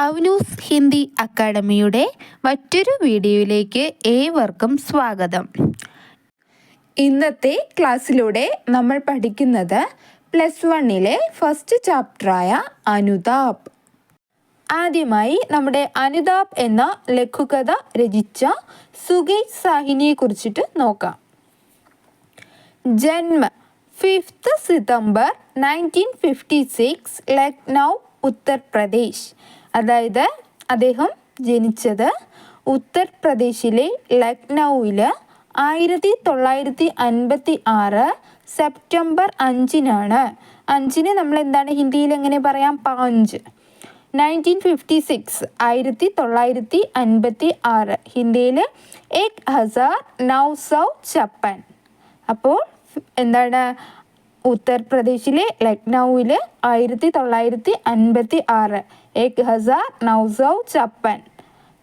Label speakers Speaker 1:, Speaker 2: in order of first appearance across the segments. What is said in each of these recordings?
Speaker 1: അവനൂസ് ഹിന്ദി അക്കാഡമിയുടെ മറ്റൊരു വീഡിയോയിലേക്ക് ഏവർക്കും സ്വാഗതം. ഇന്നത്തെ ക്ലാസ്സിലൂടെ നമ്മൾ പഠിക്കുന്നത് +1 ഫസ്റ്റ് ചാപ്റ്ററായ അനുതാപ്. ആദ്യമായി നമ്മുടെ അനുതാപ് എന്ന ലഘുകഥ രചിച്ച സുകേഷ് സാഹിനിയെ കുറിച്ചിട്ട് നോക്കാം. ജന്മ 5 സിതംബർ 1956 ലക്നൗ ഉത്തർപ്രദേശ്. അതായത് അദ്ദേഹം ജനിച്ചത് ഉത്തർപ്രദേശിലെ ലക്നൌവിൽ 1956 സെപ്റ്റംബർ 5-നാണ്. 5-ന് നമ്മൾ എന്താണ് ഹിന്ദിയിൽ എങ്ങനെ പറയാം? 5. 1956 1956 ഹിന്ദിയിൽ 1956. അപ്പോൾ എന്താണ്? ഉത്തർപ്രദേശിലെ ലക്നൌവിൽ 1956 1956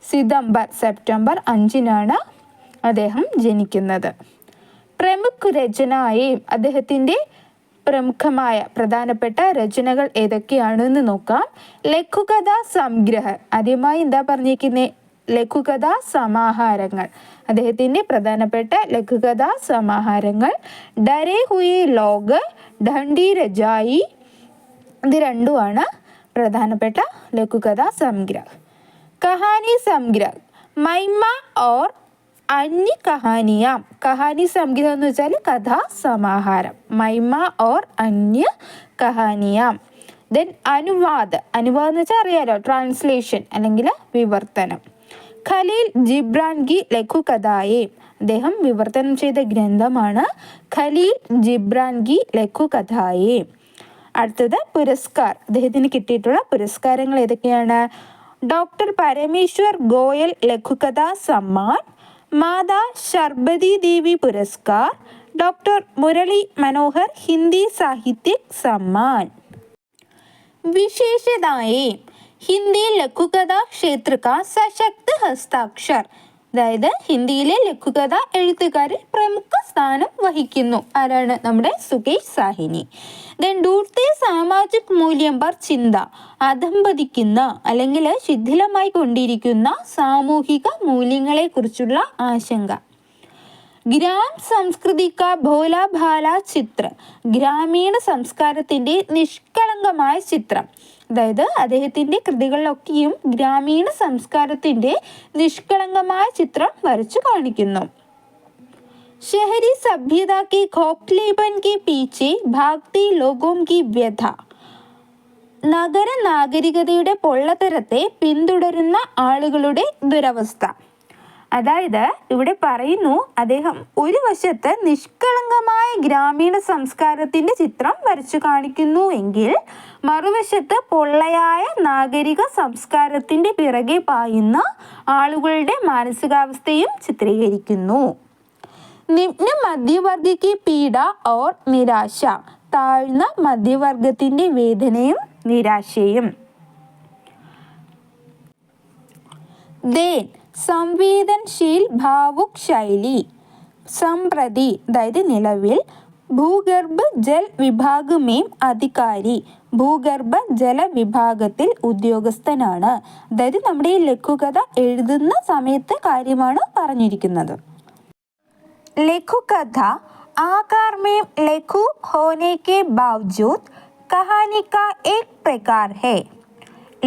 Speaker 1: സിതംബർ സെപ്റ്റംബർ 5-നാണ് അദ്ദേഹം ജനിക്കുന്നത്. പ്രമുഖ രചനയും അദ്ദേഹത്തിൻ്റെ പ്രമുഖമായ പ്രധാനപ്പെട്ട രചനകൾ ഏതൊക്കെയാണെന്ന് നോക്കാം. ലഘുകഥാ സംഗ്രഹ, ആദ്യമായി എന്താ പറഞ്ഞിരിക്കുന്നത്? ലഘുകഥാ സമാഹാരങ്ങൾ. അദ്ദേഹത്തിൻ്റെ പ്രധാനപ്പെട്ട ലഘുകഥാ സമാഹാരങ്ങൾ ഡരെ ഹുയെ ലോഗ്, ഡണ്ഡി രജായി, ഇത് രണ്ടുമാണ് പ്രധാനപ്പെട്ട ലഘുകഥാ സംഗ്രഹ. കഹാനി സംഗ്രഹ മൈമ ഓർ അന്യ കഹാനിയാം. കഹാനി സംഗ്രഹം എന്ന് വെച്ചാൽ കഥാ സമാഹാരം. മൈമ ഓർ അന്യ കഹാനിയാം. ദെൻ അനുവാദ്, അനുവാദം എന്ന് വെച്ചാൽ അറിയാലോ, ട്രാൻസ്ലേഷൻ അല്ലെങ്കിൽ വിവർത്തനം. ഖലീൽ ജിബ്രാൻ കി ലഘുകഥായെ, അദ്ദേഹം വിവർത്തനം ചെയ്ത ഗ്രന്ഥമാണ് ഖലീൽ ജിബ്രാൻ കി ലഘുകഥായെ. അടുത്തത് പുരസ്കാർ, അദ്ദേഹത്തിന് കിട്ടിയിട്ടുള്ള പുരസ്കാരങ്ങൾ ഏതൊക്കെയാണ്? ഡോക്ടർ പരമേശ്വർ ഗോയൽ ലഘുകഥാ സമ്മാൻ, മാതാ ശർബതി ദേവി പുരസ്കാർ, ഡോക്ടർ മുരളി മനോഹർ ഹിന്ദി സാഹിത്യക് സമ്മാൻ. വിശേഷതായേ ഹിന്ദി ലഘുകഥാ ക്ഷേത്ര കാ സശക്ത ഹസ്താക്ഷർ, അതായത് ഹിന്ദിയിലെ ലഘുകഥ എഴുത്തുകാരിൽ പ്രമുഖ സ്ഥാനം വഹിക്കുന്നു. ആരാണ്? നമ്മുടെ സുകേഷ് സാഹിനി. ദെൻ ഡൂർത്തെ സാമാജിക് മൂല്യം പർ ചിന്ത, അധംപതിക്കുന്ന അല്ലെങ്കിൽ ശിഥിലമായി കൊണ്ടിരിക്കുന്ന സാമൂഹിക മൂല്യങ്ങളെ കുറിച്ചുള്ള ആശങ്ക. ഗ്രാം സംസ്കൃതി കാ ഭോല ഭാല ചിത്ര, ഗ്രാമീണ സംസ്കാരത്തിൻ്റെ നിഷ്കളങ്കമായ ചിത്രം. അതായത് അദ്ദേഹത്തിൻ്റെ കൃതികളിലൊക്കെയും ഗ്രാമീണ സംസ്കാരത്തിൻ്റെ നിഷ്കളങ്കമായ ചിത്രം വരച്ചു കാണിക്കുന്നു. ഷഹരി സഭ്യത കി ഖോഖ്ലേപൻ കി പീച്ചെ ഭാഗ്തി ലോഗോം കി വ്യഥ, നഗര നാഗരികതയുടെ പൊള്ളത്തരത്തെ പിന്തുടരുന്ന ആളുകളുടെ ദുരവസ്ഥ. അതായത് ഇവിടെ പറയുന്നു, അദ്ദേഹം ഒരു വശത്ത് നിഷ്കളങ്കമായ ഗ്രാമീണ സംസ്കാരത്തിൻ്റെ ചിത്രം വരച്ചു കാണിക്കുന്നു എങ്കിൽ മറുവശത്ത് പൊള്ളയായ നാഗരിക സംസ്കാരത്തിൻ്റെ പിറകെ പായുന്ന ആളുകളുടെ മാനസികാവസ്ഥയും ചിത്രീകരിക്കുന്നു. നിമ്ന മധ്യവർഗിക്ക് പീഡ ഓർ നിരാശ, താഴ്ന്ന മധ്യവർഗത്തിൻ്റെ വേദനയും നിരാശയും. ദേൻ സംവേദൻശീൽ ഭാവുക് ശൈലി, സംപ്രതി അതായത് നിലവിൽ ഭൂഗർഭ ജൽ വിഭാഗ് മേം അധികാരി, ഭൂഗർഭ ജല വിഭാഗത്തിൽ ഉദ്യോഗസ്ഥനാണ്. അതായത് നമ്മുടെ ഈ ലഘുകഥ എഴുതുന്ന സമയത്തെ കാര്യമാണ് പറഞ്ഞിരിക്കുന്നത്. ലഘുകഥ ആകാർ മേം ലഘു ഹോനെ കെ ബാവജൂദ് കഹാനി കാ ഏക് പ്രകാർ ഹൈ,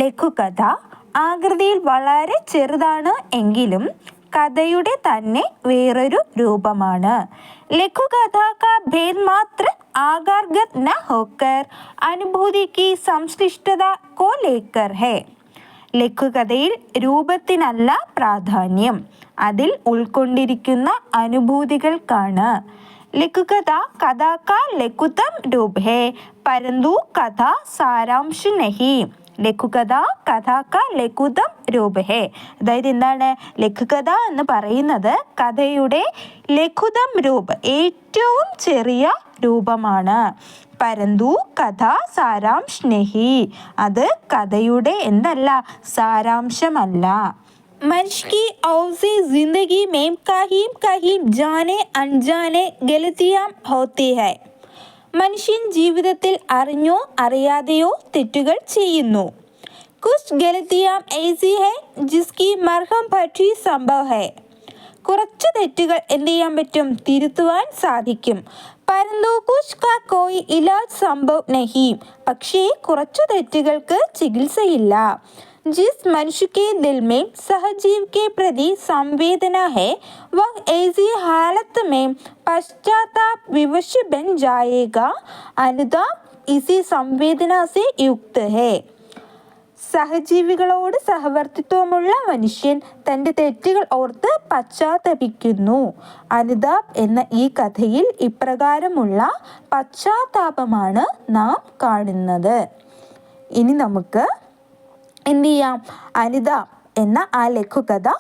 Speaker 1: ലഘുകഥ ആകൃതിയിൽ വളരെ ചെറുതാണ് എങ്കിലും കഥയുടെ തന്നെ വേറൊരു രൂപമാണ്. ലഘുകഥ കാ ഭേദ് മാത്ര ആകാർഗത് ന ഹോക്കർ അനുഭൂതി കി സംശ്ലിഷ്ടത കോ ലേക്കർ ഹൈ, ലഘുകഥയിൽ രൂപത്തിനല്ല പ്രാധാന്യം, അതിൽ ഉൾക്കൊണ്ടിരിക്കുന്ന അനുഭൂതികൾക്കാണ്. ലഘുകഥ കഥ കാ ലഘുതം രൂപ് ഹൈ പരന്തു കഥ സാരാംശ നഹി, ലഘുകഥ കഥ കാ ലഘുതം രൂപ് ഹൈ. അതായത് എന്താണ്? ലഘുകഥ എന്ന് പറയുന്നത് കഥയുടെ ലഘുതം രൂപ്, ഏറ്റവും ചെറിയ രൂപമാണ്. പരന്തു കഥ സാരാംശ നഹി, അത് കഥയുടെ എന്തല്ല? സാരാംശമല്ല. മനുഷ്യ की औसी जिंदगी में कहीं कहीं जाने अनजाने गलतियां होती है, മനുഷ്യൻ ജീവിതത്തിൽ അറിഞ്ഞോ അറിയാതെയോ തെറ്റുകൾ ചെയ്യുന്നു. कुछ गलतियां ऐसी है जिसकी मरहम पट्टी संभव है. കുറച്ച് തെറ്റുകൾ എന്ത് ചെയ്യാൻ പറ്റും, തിരുത്തുവാൻ സാധിക്കും. പരന്തു കുച്ച് കാ കോയി ഇലാജ് സംഭവ് നഹി, പക്ഷേ കുറച്ചു തെറ്റുകൾക്ക് ചികിത്സയില്ല. ജിസ് മനുഷ്യ के दिल में सहजीव के प्रति संवेदना है वह ऐसी हालत में पश्चाताप विवश बन जाएगा. अनुताप इसी संवेदना से युक्त है. സഹജീവികളോട് സഹവർത്തിത്വമുള്ള മനുഷ്യൻ തൻ്റെ തെറ്റുകൾ ഓർത്ത് പശ്ചാത്തപിക്കുന്നു. അനുതാപ് എന്ന ഈ കഥയിൽ ഇപ്രകാരമുള്ള പശ്ചാത്താപമാണ് നാം കാണുന്നത്. ഇനി നമുക്ക് എന്ത് ചെയ്യാം, അനുതാപ് എന്ന ആ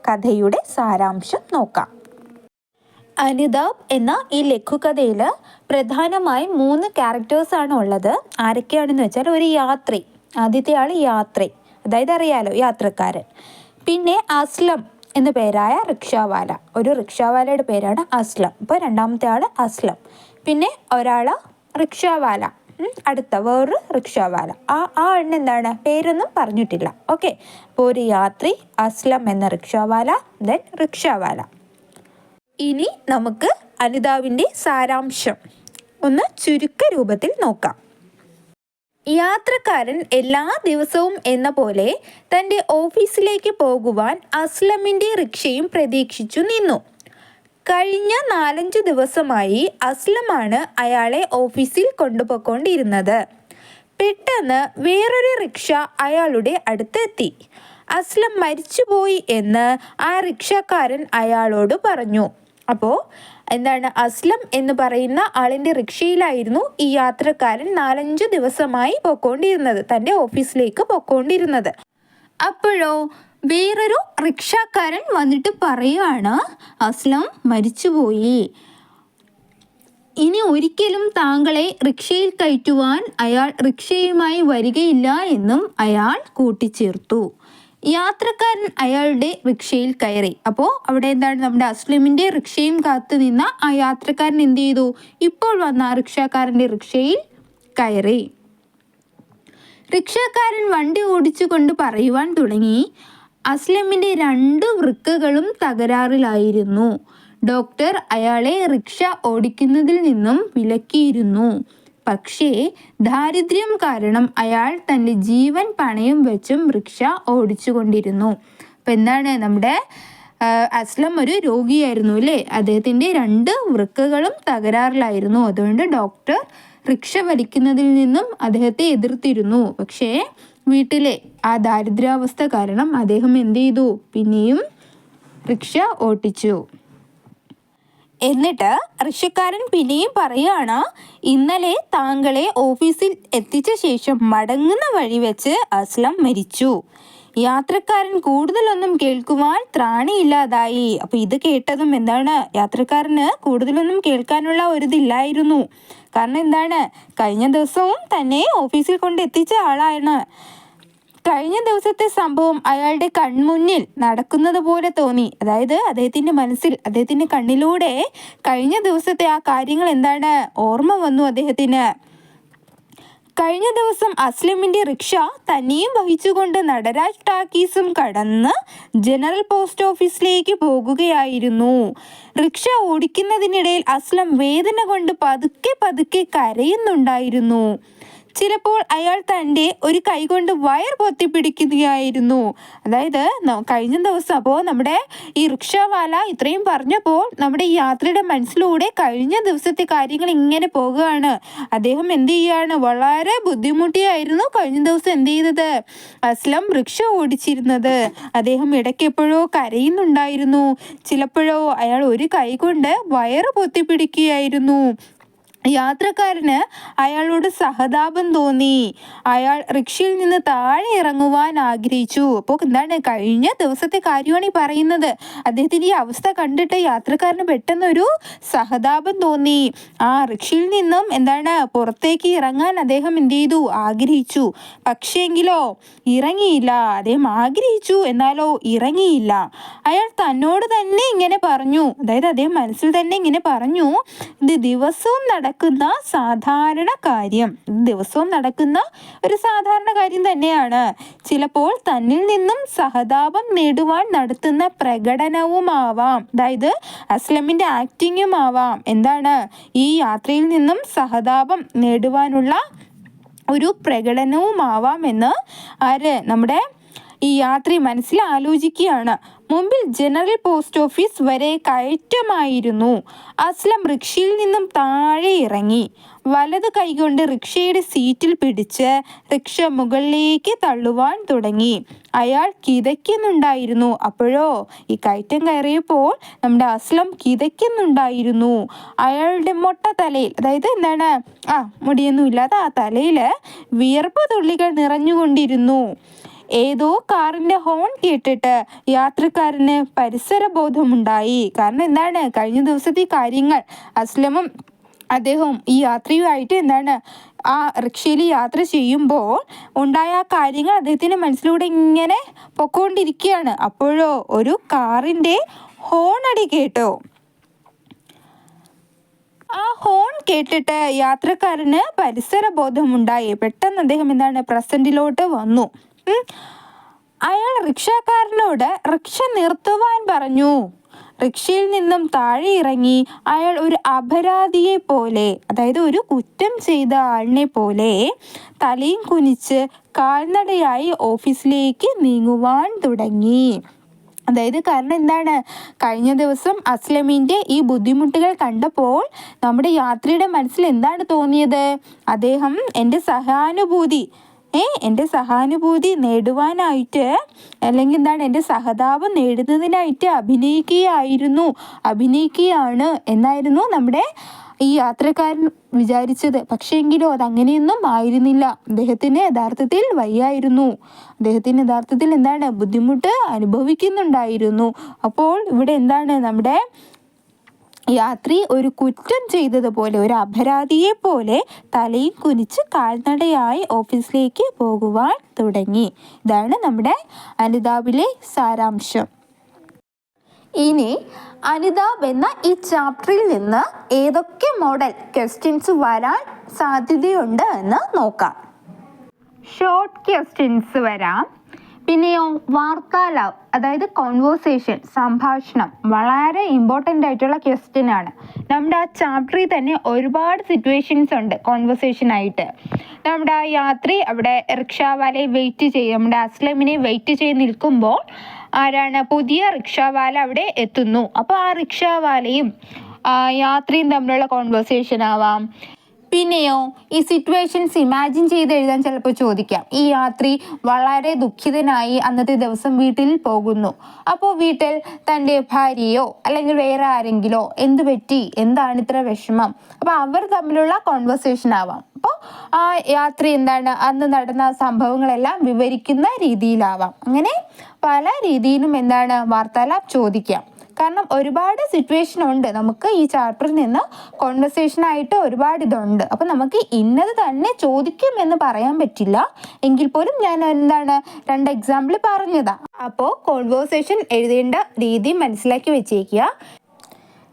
Speaker 1: കഥയുടെ സാരാംശം നോക്കാം. അനുതാപ് എന്ന ഈ ലഘുകഥയിൽ പ്രധാനമായും 3 ക്യാരക്ടേഴ്സാണ് ഉള്ളത്. ആരൊക്കെയാണെന്ന് വെച്ചാൽ, ഒരു യാത്രി, ആദ്യത്തെ ആൾ യാത്രി, അതായത് അറിയാലോ യാത്രക്കാരൻ. പിന്നെ അസ്ലം എന്ന പേരായ റിക്ഷാവാല, ഒരു റിക്ഷാവാലയുടെ പേരാണ് അസ്ലം. അപ്പോൾ രണ്ടാമത്തെ ആൾ അസ്ലം. പിന്നെ ഒരാൾ റിക്ഷാവാല, അടുത്ത വേറൊരു റിക്ഷാവാല. ആളിന് എന്താണ് പേരൊന്നും പറഞ്ഞിട്ടില്ല. ഓക്കെ, അപ്പോൾ ഒരു യാത്രി, അസ്ലം എന്ന റിക്ഷാവാല, ദെൻ റിക്ഷാവാല. ഇനി നമുക്ക് അനുതാപിൻ്റെ സാരാംശം ഒന്ന് ചുരുക്ക രൂപത്തിൽ നോക്കാം. യാത്രക്കാരൻ എല്ലാ ദിവസവും എന്ന പോലെ തൻ്റെ ഓഫീസിലേക്ക് പോകുവാൻ അസ്ലമിൻ്റെ റിക്ഷയും പ്രതീക്ഷിച്ചു നിന്നു. കഴിഞ്ഞ 4-5 ദിവസമായി അസ്ലമാണ് അയാളെ ഓഫീസിൽ കൊണ്ടുപോയിക്കൊണ്ടിരുന്നത്. പെട്ടെന്ന് വേറൊരു റിക്ഷ അയാളുടെ അടുത്തെത്തി. അസ്ലം മരിച്ചുപോയി എന്ന് ആ റിക്ഷക്കാരൻ അയാളോട് പറഞ്ഞു. അപ്പോൾ എന്താണ്, അസ്ലം എന്ന് പറയുന്ന ആളിൻ്റെ റിക്ഷയിലായിരുന്നു ഈ യാത്രക്കാരൻ 4-5 ദിവസമായി പോയിക്കൊണ്ടിരുന്നത്, തൻ്റെ ഓഫീസിലേക്ക് പോയിക്കൊണ്ടിരുന്നത്. അപ്പോഴോ വേറൊരു റിക്ഷക്കാരൻ വന്നിട്ട് പറയുകയാണ്, അസ്ലം മരിച്ചുപോയി, ഇനി ഒരിക്കലും താങ്കളെ റിക്ഷയിൽ കയറ്റുവാൻ അയാൾ റിക്ഷയുമായി വരികയില്ല എന്നും അയാൾ കൂട്ടിച്ചേർത്തു. യാത്രക്കാരൻ അയാളുടെ റിക്ഷയിൽ കയറി. അപ്പോൾ അവിടെ എന്താണ്, നമ്മുടെ അസ്ലമിൻ്റെ റിക്ഷയും കാത്തു നിന്ന ആ യാത്രക്കാരൻ എന്ത് ചെയ്തു, ഇപ്പോൾ വന്ന ആ റിക്ഷക്കാരൻ്റെ റിക്ഷയിൽ കയറി. റിക്ഷക്കാരൻ വണ്ടി ഓടിച്ചു കൊണ്ട് പറയുവാൻ തുടങ്ങി, അസ്ലമിൻ്റെ 2 വൃക്കകളും തകരാറിലായിരുന്നു. ഡോക്ടർ അയാളെ റിക്ഷ ഓടിക്കുന്നതിൽ നിന്നും വിലക്കിയിരുന്നു. പക്ഷേ ദാരിദ്ര്യം കാരണം അയാൾ തൻ്റെ ജീവൻ പണയം വെച്ചും റിക്ഷ ഓടിച്ചു കൊണ്ടിരുന്നു. അപ്പം എന്താണ്, നമ്മുടെ അസ്ലം ഒരു രോഗിയായിരുന്നു അല്ലേ, അദ്ദേഹത്തിൻ്റെ 2 വൃക്കകളും തകരാറിലായിരുന്നു. അതുകൊണ്ട് ഡോക്ടർ റിക്ഷ വലിക്കുന്നതിൽ നിന്നും അദ്ദേഹത്തെ എതിർത്തിരുന്നു. പക്ഷേ വീട്ടിലെ ആ ദാരിദ്ര്യാവസ്ഥ കാരണം അദ്ദേഹം എന്ത് ചെയ്തു, പിന്നെയും റിക്ഷ ഓട്ടിച്ചു. എന്നിട്ട് റിക്ഷക്കാരൻ പിന്നെയും പറയുകയാണ്, ഇന്നലെ താങ്കളെ ഓഫീസിൽ എത്തിച്ച ശേഷം മടങ്ങുന്ന വഴി വെച്ച് അസ്ലം മരിച്ചു. യാത്രക്കാരൻ കൂടുതലൊന്നും കേൾക്കുവാൻ ത്രാണിയില്ലാതായി. അപ്പോൾ ഇത് കേട്ടതും എന്താണ്, യാത്രക്കാരന് കൂടുതലൊന്നും കേൾക്കാനുള്ള ഒരിതില്ലായിരുന്നു. കാരണം എന്താണ്, കഴിഞ്ഞ ദിവസവും തന്നെ ഓഫീസിൽ കൊണ്ട് എത്തിച്ച ആളാണ്. കഴിഞ്ഞ ദിവസത്തെ സംഭവം അയാളുടെ കൺമുന്നിൽ നടക്കുന്നത് പോലെ തോന്നി. അതായത് അദ്ദേഹത്തിൻ്റെ മനസ്സിൽ, അദ്ദേഹത്തിൻ്റെ കണ്ണിലൂടെ കഴിഞ്ഞ ദിവസത്തെ ആ കാര്യങ്ങൾ എന്താണ് ഓർമ്മ വന്നു അദ്ദേഹത്തിന്. കഴിഞ്ഞ ദിവസം അസ്ലമിൻ്റെ റിക്ഷ തന്നെയും വഹിച്ചുകൊണ്ട് നടരാജ് ടാക്കീസും കടന്ന് ജനറൽ പോസ്റ്റ് ഓഫീസിലേക്ക് പോകുകയായിരുന്നു. റിക്ഷ ഓടിക്കുന്നതിനിടയിൽ അസ്ലം വേദന കൊണ്ട് പതുക്കെ പതുക്കെ കരയുന്നുണ്ടായിരുന്നു. ചിലപ്പോൾ അയാൾ തൻ്റെ ഒരു കൈ കൊണ്ട് വയർ പൊത്തിപ്പിടിക്കുകയായിരുന്നു. അതായത് കഴിഞ്ഞ ദിവസം അപ്പോൾ നമ്മുടെ ഈ റിക്ഷാവാല ഇത്രയും പറഞ്ഞപ്പോൾ നമ്മുടെ ഈ യാത്രയുടെ മനസ്സിലൂടെ കഴിഞ്ഞ ദിവസത്തെ കാര്യങ്ങൾ ഇങ്ങനെ പോകുകയാണ്. അദ്ദേഹം എന്ത് ചെയ്യുകയാണ്, വളരെ ബുദ്ധിമുട്ടിയായിരുന്നു കഴിഞ്ഞ ദിവസം എന്ത് ചെയ്തത്, അസ്ലം റിക്ഷ ഓടിച്ചിരുന്നത്. അദ്ദേഹം ഇടയ്ക്ക് എപ്പോഴോ കരയുന്നുണ്ടായിരുന്നു. ചിലപ്പോഴോ അയാൾ ഒരു കൈ കൊണ്ട് വയറ് പൊത്തിപ്പിടിക്കുകയായിരുന്നു. യാത്രക്കാരന് അയാളോട് സഹതാപം തോന്നി. അയാൾ റിക്ഷയിൽ നിന്ന് താഴെ ഇറങ്ങുവാൻ ആഗ്രഹിച്ചു. അപ്പോൾ എന്താണ്, കഴിഞ്ഞ ദിവസത്തെ കാര്യമാണ് ഈ പറയുന്നത്. അദ്ദേഹത്തിൻ്റെ ഈ അവസ്ഥ കണ്ടിട്ട് യാത്രക്കാരന് പെട്ടെന്നൊരു സഹതാപം തോന്നി. ആ റിക്ഷയിൽ നിന്നും എന്താണ് പുറത്തേക്ക് ഇറങ്ങാൻ അദ്ദേഹം എന്ത് ചെയ്തു, ആഗ്രഹിച്ചു. പക്ഷേങ്കിലോ ഇറങ്ങിയില്ല. അദ്ദേഹം ആഗ്രഹിച്ചു, എന്നാലോ ഇറങ്ങിയില്ല. അയാൾ തന്നോട് തന്നെ ഇങ്ങനെ പറഞ്ഞു, അതായത് അദ്ദേഹം മനസ്സിൽ തന്നെ ഇങ്ങനെ പറഞ്ഞു, ഇത് ദിവസവും നടക്കുന്ന സാധാരണ കാര്യം, ദിവസവും നടക്കുന്ന ഒരു സാധാരണ കാര്യം തന്നെയാണ്. ചിലപ്പോൾ തന്നിൽ നിന്നും സഹതാപം നേടുവാൻ നടത്തുന്ന പ്രകടനവുമാവാം, അതായത് അസ്ലമിൻ്റെ ആക്ടിങ്ങുമാവാം. എന്താണ് ഈ യാത്രയിൽ നിന്നും സഹതാപം നേടുവാനുള്ള ഒരു പ്രകടനവുമാവാമെന്ന് നമ്മുടെ ഈ യാത്രി മനസ്സിൽ ആലോചിക്കുകയാണ്. മുമ്പിൽ ജനറൽ പോസ്റ്റ് ഓഫീസ് വരെ കയറ്റമായിരുന്നു. അസ്ലം റിക്ഷയിൽ നിന്നും താഴെ ഇറങ്ങി. വലത് കൈകൊണ്ട് റിക്ഷയുടെ സീറ്റിൽ പിടിച്ച് റിക്ഷ മുകളിലേക്ക് തള്ളുവാൻ തുടങ്ങി. അയാൾ കിതയ്ക്കുന്നുണ്ടായിരുന്നു. അപ്പോഴോ ഈ കയറ്റം കയറിയപ്പോൾ നമ്മുടെ അസ്ലം കിതയ്ക്കുന്നുണ്ടായിരുന്നു. അയാളുടെ മൊട്ട തലയിൽ, അതായത് മുടിയൊന്നും ഇല്ലാതെ ആ തലയിൽ വിയർപ്പ് തുള്ളികൾ നിറഞ്ഞുകൊണ്ടിരുന്നു. ഏതോ കാറിൻ്റെ ഹോൺ കേട്ടിട്ട് യാത്രക്കാരന് പരിസരബോധമുണ്ടായി. കാരണം കഴിഞ്ഞ ദിവസത്തെ കാര്യങ്ങൾ അസ്ലമും അദ്ദേഹവും ഈ യാത്രയുമായിട്ട് ആ റിക്ഷയിൽ യാത്ര ചെയ്യുമ്പോൾ ഉണ്ടായ ആ കാര്യങ്ങൾ അദ്ദേഹത്തിൻ്റെ മനസ്സിലൂടെ ഇങ്ങനെ പൊക്കോണ്ടിരിക്കുകയാണ്. അപ്പോഴോ ഒരു കാറിൻ്റെ ഹോണടി കേട്ടോ. ആ ഹോൺ കേട്ടിട്ട് യാത്രക്കാരന് പരിസരബോധമുണ്ടായി. പെട്ടെന്ന് അദ്ദേഹം പ്രസന്റിലോട്ട് വന്നു. അയാൾ റിക്ഷക്കാരനോട് റിക്ഷ നിർത്തുവാൻ പറഞ്ഞു. റിക്ഷയിൽ നിന്നും താഴെ ഇറങ്ങി അയാൾ ഒരു അപരാധിയെ പോലെ, അതായത് ഒരു കുറ്റം ചെയ്ത ആളിനെ പോലെ തലയും കുനിച്ച് കാൽനടയായി ഓഫീസിലേക്ക് നീങ്ങുവാൻ തുടങ്ങി. അതായത് കാരണം കഴിഞ്ഞ ദിവസം അസ്ലമിൻ്റെ ഈ ബുദ്ധിമുട്ടുകൾ കണ്ടപ്പോൾ നമ്മുടെ യാത്രിയുടെ മനസ്സിൽ എന്താണ് തോന്നിയത്? അദ്ദേഹം എൻ്റെ സഹാനുഭൂതി നേടുവാനായിട്ട്, അല്ലെങ്കിൽ എൻ്റെ സഹതാപം നേടുന്നതിനായിട്ട് അഭിനയിക്കുകയാണ് എന്നായിരുന്നു നമ്മുടെ ഈ യാത്രക്കാരൻ വിചാരിച്ചത്. പക്ഷേങ്കിലോ അതങ്ങനെയൊന്നും ആയിരുന്നില്ല. അദ്ദേഹത്തിന് യഥാർത്ഥത്തിൽ വയ്യായിരുന്നു. അദ്ദേഹത്തിന് യഥാർത്ഥത്തിൽ ബുദ്ധിമുട്ട് അനുഭവിക്കുന്നുണ്ടായിരുന്നു. അപ്പോൾ ഇവിടെ നമ്മുടെ യാത്രി ഒരു കുറ്റം ചെയ്തതുപോലെ, ഒരു അപരാധിയെ പോലെ തലയും കുനിച്ച് കാൽനടയായി ഓഫീസിലേക്ക് പോകുവാൻ തുടങ്ങി. ഇതാണ് നമ്മുടെ അനുതാപിലെ സാരാംശം. ഇനി അനുതാപ് എന്ന ഈ ചാപ്റ്ററിൽ നിന്ന് ഏതൊക്കെ മോഡൽ ക്വസ്റ്റ്യൻസ് വരാൻ സാധ്യതയുണ്ട് എന്ന് നോക്കാം. ഷോർട്ട് ക്വസ്റ്റ്യൻസ് വരാം. പിന്നെയോ വാർത്താലാപ്, അതായത് കോൺവേഴ്സേഷൻ, സംഭാഷണം, വളരെ ഇമ്പോർട്ടൻ്റ് ആയിട്ടുള്ള ക്വസ്റ്റ്യൻ ആണ്. നമ്മുടെ ആ ചാപ്റ്ററിൽ തന്നെ ഒരുപാട് സിറ്റുവേഷൻസ് ഉണ്ട് കോൺവേഴ്സേഷനായിട്ട്. നമ്മുടെ ആ യാത്രി അവിടെ റിക്ഷാവാലയെ നമ്മുടെ അസ്ലമിനെ വെയിറ്റ് ചെയ്ത് നിൽക്കുമ്പോൾ പുതിയ റിക്ഷാവാല അവിടെ എത്തുന്നു. അപ്പോൾ ആ റിക്ഷാവാലയും യാത്രിയും തമ്മിലുള്ള കോൺവേഴ്സേഷൻ ആവാം. പിന്നെയോ ഈ സിറ്റുവേഷൻസ് ഇമാജിൻ ചെയ്ത് എഴുതാൻ ചിലപ്പോൾ ചോദിക്കാം. ഈ യാത്രി വളരെ ദുഃഖിതനായി അന്നത്തെ ദിവസം വീട്ടിൽ പോകുന്നു. അപ്പോൾ വീട്ടിൽ തൻ്റെ ഭാര്യയോ അല്ലെങ്കിൽ വേറെ ആരെങ്കിലോ എന്ത് പറ്റി, എന്താണ് ഇത്ര വിഷമം, അപ്പോൾ അവർ തമ്മിലുള്ള കോൺവെർസേഷൻ ആവാം. അപ്പോൾ ആ യാത്രി അന്ന് നടന്ന സംഭവങ്ങളെല്ലാം വിവരിക്കുന്ന രീതിയിലാവാം. അങ്ങനെ പല രീതിയിലും വാർത്താലാപ് ചോദിക്കാം. കാരണം ഒരുപാട് സിറ്റുവേഷൻ ഉണ്ട്. നമുക്ക് ഈ ചാപ്റ്ററിൽ നിന്ന് കോൺവെർസേഷനായിട്ട് ഒരുപാട് ഇതുണ്ട്. അപ്പം നമുക്ക് ഇന്നത് തന്നെ ചോദിക്കുമെന്ന് പറയാൻ പറ്റില്ല. എങ്കിൽ പോലും ഞാൻ 2 എക്സാമ്പിൾ പറഞ്ഞതാ. അപ്പോൾ കോൺവെർസേഷൻ എഴുതേണ്ട രീതി മനസ്സിലാക്കി വെച്ചേക്കുക.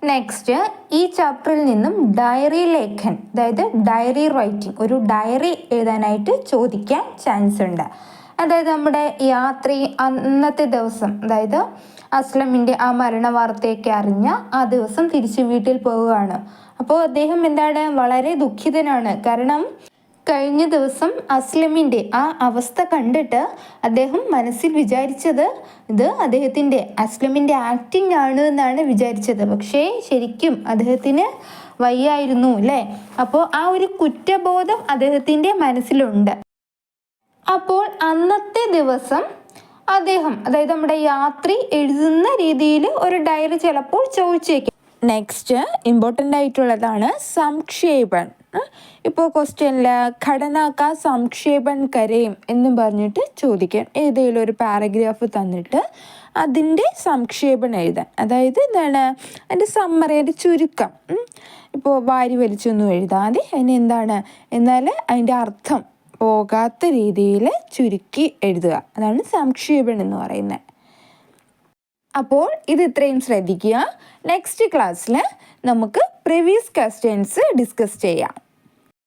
Speaker 1: നെക്സ്റ്റ്, ഈ ചാപ്റ്ററിൽ നിന്നും ഡയറി ലേഖൻ, അതായത് ഡയറി റൈറ്റിംഗ്, ഒരു ഡയറി എഴുതാനായിട്ട് ചോദിക്കാൻ ചാൻസ് ഉണ്ട്. അതായത് നമ്മുടെ യാത്രി അന്നത്തെ ദിവസം, അതായത് അസ്ലമിൻ്റെ ആ മരണ വാർത്തയൊക്കെ അറിഞ്ഞ ആ ദിവസം തിരിച്ച് വീട്ടിൽ പോവുകയാണ്. അപ്പോൾ അദ്ദേഹം വളരെ ദുഃഖിതനാണ്. കാരണം കഴിഞ്ഞ ദിവസം അസ്ലമിൻ്റെ ആ അവസ്ഥ കണ്ടിട്ട് അദ്ദേഹം മനസ്സിൽ വിചാരിച്ചത് ഇത് അസ്ലമിൻ്റെ ആക്ടിങ് ആണ് എന്നാണ് വിചാരിച്ചത്. പക്ഷേ ശരിക്കും അദ്ദേഹത്തിന് വയ്യായിരുന്നു അല്ലേ? അപ്പോൾ ആ ഒരു കുറ്റബോധം അദ്ദേഹത്തിൻ്റെ മനസ്സിലുണ്ട്. അപ്പോൾ അന്നത്തെ ദിവസം അദ്ദേഹം, അതായത് നമ്മുടെ യാത്രി എഴുതുന്ന രീതിയിൽ ഒരു ഡയറി ചിലപ്പോൾ ചോദിച്ചേക്കാം. നെക്സ്റ്റ് ഇമ്പോർട്ടൻ്റ് ആയിട്ടുള്ളതാണ് സംക്ഷേപൺ. ഇപ്പോൾ ക്വസ്റ്റ്യനിൽ ഘടനാക്ക സംക്ഷേപൺ കരയും എന്നും പറഞ്ഞിട്ട് ചോദിക്കാം. ഏതെങ്കിലും ഒരു പാരഗ്രാഫ് തന്നിട്ട് അതിൻ്റെ സംക്ഷേപണം എഴുതാൻ, അതായത് അതിൻ്റെ സമ്മറി, അതിൻ്റെ ചുരുക്കം. ഇപ്പോൾ വാരി വലിച്ചൊന്നും എഴുതാതെ എന്നാൽ അതിൻ്റെ അർത്ഥം പോകാത്ത രീതിയിൽ ചുരുക്കി എഴുതുക. അതാണ് സംക്ഷേപണം എന്ന് പറയുന്നത്. അപ്പോൾ ഇത് ഇത്രയും ശ്രദ്ധിക്കുക. നെക്സ്റ്റ് ക്ലാസ്സിൽ നമുക്ക് പ്രീവിയസ് ക്വസ്റ്റ്യൻസ് ഡിസ്കസ് ചെയ്യാം.